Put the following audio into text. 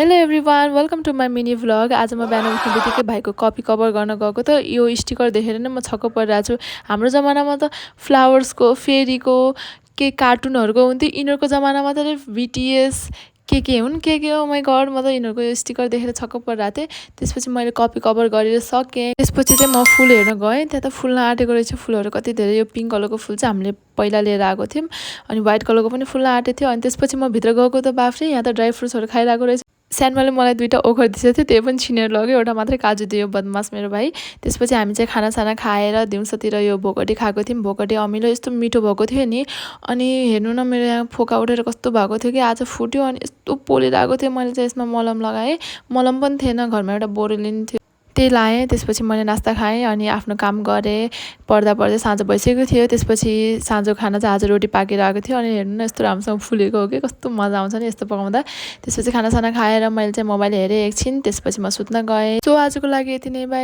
Hello everyone welcome to my mini vlog. आज म बिहान उठ्ने बित्तिकै भाइको कपी कभर गर्न गएको त यो स्टिकर देखेर नै म छक्क परिरहेको छु। हाम्रो जमानामा त फ्लावर्सको फेरीको के कार्टुनहरूको हुन्थ्यो, यिनीहरूको जमानामा त बिटिएस के हुन् के हो माई गड। म त यिनीहरूको यो स्टिकर देखेर छक्क परिरहेको थिएँ। त्यसपछि मैले कपी कभर गरेर सकेँ। त्यसपछि चाहिँ म फुल हेर्न गएँ, त्यहाँ त फुल्न आँटेको रहेछ। फुलहरू कति धेरै, यो पिङ्क कलरको फुल चाहिँ हामीले पहिला लिएर आएको थियौँ, अनि व्हाइट कलरको पनि फुल्न आँटेको थियो। अनि त्यसपछि म भित्र गएको त बाफ्रे, यहाँ त ड्राई फ्रुट्सहरू खाइरहेको रहेछ। सानोले मलाई 2टा ओखर दिएको थियो, त्यही पनि छिनेर लग्यो, एउटा मात्रै काजु दियो बदमास मेरो भाइ। त्यसपछि हामी चाहिँ खानासाना खाएर दिउँसोतिर यो भोगटी खाएको थियौँ। भोगटी अमिलो यस्तो मिठो भएको थियो नि। अनि हेर्नु न, मेरो यहाँ फोका उठेर कस्तो भएको थियो कि आज फुट्यो, अनि यस्तो पोलिरहेको थियो। मैले चाहिँ यसमा मलम लगाएँ, मलम पनि थिएन घरमा, एउटा बोरोलिन थियो, त्यही लाएँ। त्यसपछि मैले नास्ता खाएँ अनि आफ्नो काम गरेँ। पढ्दा साँझ भइसकेको थियो। त्यसपछि साँझको खाना चाहिँ आज रोटी पाकेर आएको थियो। अनि हेर्नु न, यस्तो राम्रोसँग फुलेको हो कि, कस्तो मजा आउँछ नि यस्तो पकाउँदा। त्यसपछि खानासाना खाएर मैले चाहिँ मोबाइल हेरेँ एकछिन, त्यसपछि म सुत्न गएँ। सो आजको लागि यति नै, बाई।